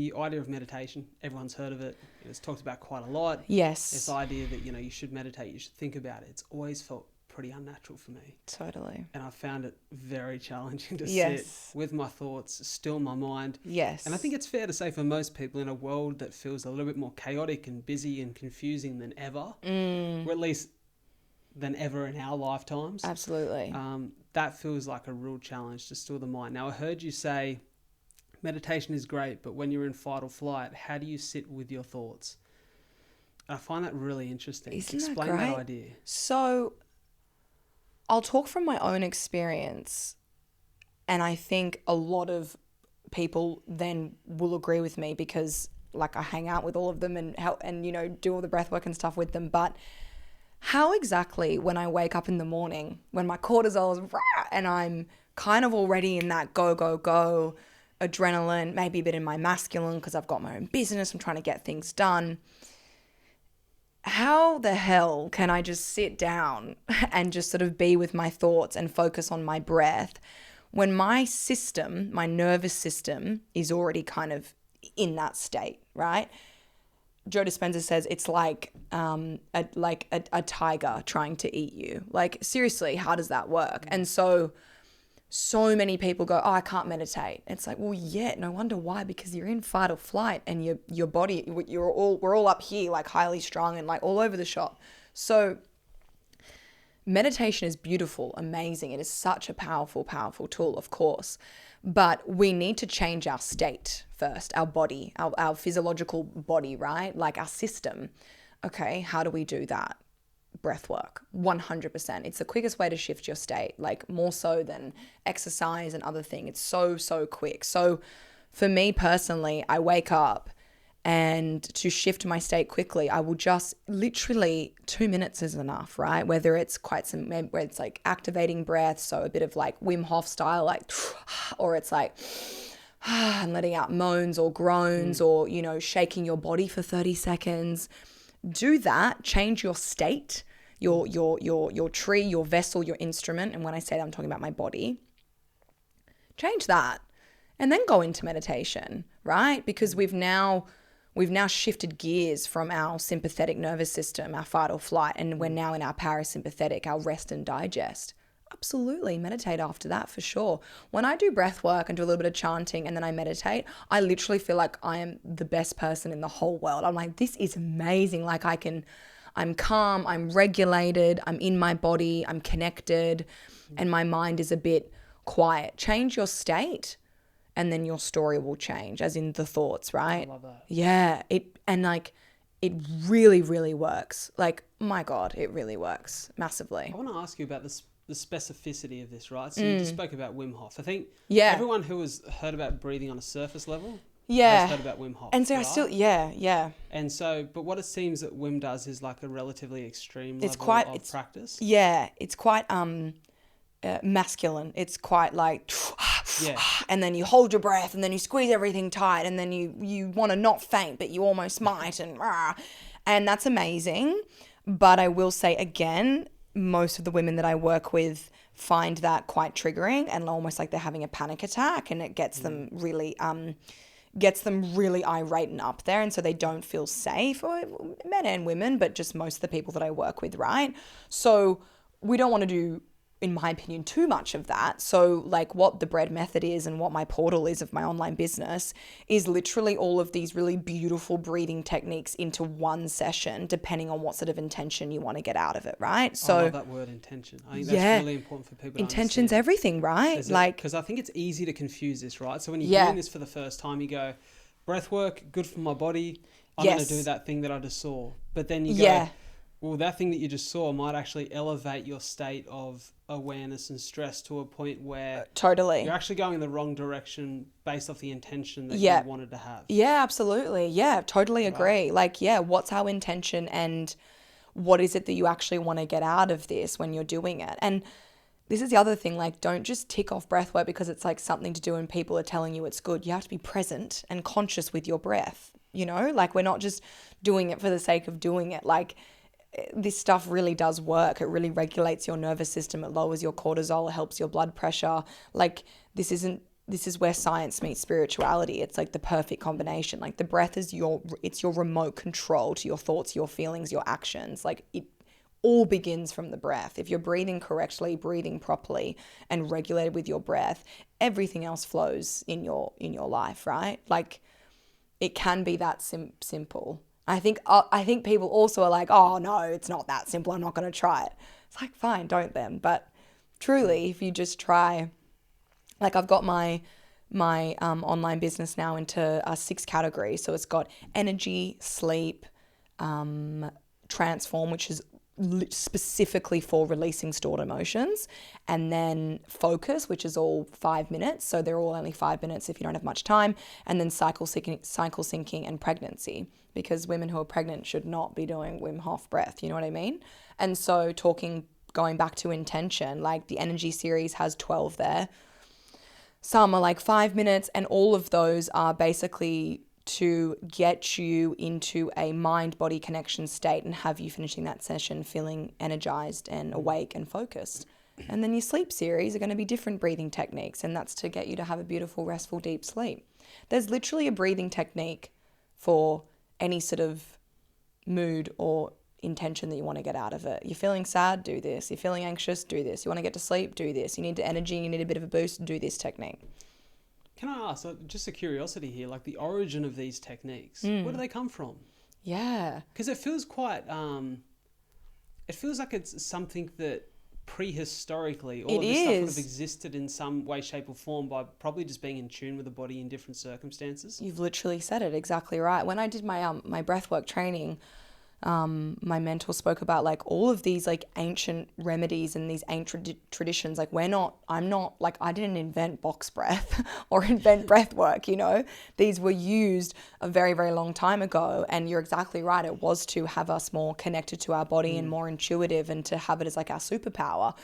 The idea of meditation, everyone's heard of it. It's talked about quite a lot. Yes. This idea that, you should meditate, you should think about it. It's always felt pretty unnatural for me. Totally. And I found it very challenging to Yes. sit with my thoughts, still my mind. Yes. And I think it's fair to say for most people in a world that feels a little bit more chaotic and busy and confusing than ever, or at least than ever in our lifetimes. Absolutely. That feels like a real challenge to still the mind. Now, I heard you say meditation is great, but when you're in fight or flight, how do you sit with your thoughts? I find that really interesting. Explain that idea. So I'll talk from my own experience, and I think a lot of people then will agree with me because like I hang out with all of them and help and do all the breath work and stuff with them. But how exactly, when I wake up in the morning, when my cortisol is and I'm kind of already in that go adrenaline, maybe a bit in my masculine because I've got my own business, I'm trying to get things done, how the hell can I just sit down and just sort of be with my thoughts and focus on my breath when my system, my nervous system, is already kind of in that state, right? Joe Dispenza says it's like a tiger trying to eat you. Like, seriously, how does that work? And so many people go, oh, I can't meditate. It's like, well, yeah, no wonder why, because you're in fight or flight and your body, we're all up here, like highly strung and like all over the shop. So meditation is beautiful, amazing. It is such a powerful, powerful tool, of course. But we need to change our state first, our body, our physiological body, right? Like our system. Okay, how do we do that? Breath work, 100%. It's the quickest way to shift your state, like more so than exercise and other things. It's so quick. So for me personally, I wake up and to shift my state quickly, I will just literally 2 minutes is enough, right? Whether it's where it's like activating breath, so a bit of like Wim Hof style, like, or it's like, and letting out moans or groans or, shaking your body for 30 seconds. Do that, change your state, your tree, your vessel, your instrument. And when I say that, I'm talking about my body. Change that and then go into meditation, right? Because we've now shifted gears from our sympathetic nervous system, our fight or flight, and we're now in our parasympathetic, our rest and digest. Absolutely, meditate after that for sure. When I do breath work and do a little bit of chanting and then I meditate, I literally feel like I am the best person in the whole world. I'm like, this is amazing. Like I'm calm, I'm regulated, I'm in my body, I'm connected, and my mind is a bit quiet. Change your state and then your story will change, as in the thoughts, right? I love that. Yeah, it really, really works. Like, my God, it really works massively. I want to ask you about the specificity of this, right? So you just spoke about Wim Hof. I think everyone who has heard about breathing on a surface level has heard about Wim Hof. And so right? I still, yeah. And so, but what it seems that Wim does is like a relatively extreme level of practice. Yeah, it's quite masculine. It's quite like, and then you hold your breath and then you squeeze everything tight and then you want to not faint, but you almost might and that's amazing. But I will say again, most of the women that I work with find that quite triggering and almost like they're having a panic attack, and it gets them really irate and up there, and so they don't feel safe, or men and women, but just most of the people that I work with, right? So we don't want to do, in my opinion, too much of that. So like what the bread method is and what my portal is of my online business is literally all of these really beautiful breathing techniques into one session, depending on what sort of intention you want to get out of it, right? So I love that word, intention. I think that's really important for people to intention's understand. everything, right? Because I think it's easy to confuse this, right? So when you're doing this for the first time, you go, breath work, good for my body. I'm going to do that thing that I just saw. But then you go, well, that thing that you just saw might actually elevate your state of awareness and stress to a point where you're actually going in the wrong direction based off the intention that you wanted to have. Yeah, absolutely. Yeah, totally agree. Like, what's our intention and what is it that you actually want to get out of this when you're doing it? And this is the other thing, like, don't just tick off breath work because it's like something to do and people are telling you it's good. You have to be present and conscious with your breath, like we're not just doing it for the sake of doing it. Like, this stuff really does work. It really regulates your nervous system. It lowers your cortisol. It helps your blood pressure. Like, this isn't this is where science meets spirituality. It's like the perfect combination. Like the breath is it's your remote control to your thoughts, your feelings, your actions. Like it all begins from the breath. If you're breathing correctly, breathing properly, and regulated with your breath, everything else flows in your life, right? Like it can be that simple. I think people also are like, oh no, it's not that simple. I'm not going to try it. It's like, fine, don't then. But truly, if you just try. Like I've got my online business now into 6 categories. So it's got energy, sleep, transform, which is specifically for releasing stored emotions, and then focus, which is all 5 minutes. So they're all only 5 minutes if you don't have much time. And then cycle syncing and pregnancy, because women who are pregnant should not be doing Wim Hof breath. You know what I mean? And so going back to intention, like the energy series has 12 there. Some are like 5 minutes, and all of those are basically to get you into a mind-body connection state and have you finishing that session feeling energized and awake and focused. And then your sleep series are going to be different breathing techniques, and that's to get you to have a beautiful, restful, deep sleep. There's literally a breathing technique for any sort of mood or intention that you want to get out of it. You're feeling sad, do this. You're feeling anxious, do this. You want to get to sleep, do this. You need energy, you need a bit of a boost, do this technique. Can I ask, just a curiosity here, like the origin of these techniques, where do they come from? Yeah. Because it feels quite, it feels like it's something that prehistorically, all of this stuff would have existed in some way, shape or form by probably just being in tune with the body in different circumstances. You've literally said it exactly right. When I did my my breathwork training, my mentor spoke about like all of these like ancient remedies and these ancient traditions. Like I'm not like, I didn't invent box breath or invent breath work, you know. These were used a very, very long time ago, and you're exactly right. It was to have us more connected to our body and more intuitive, and to have it as like our superpower.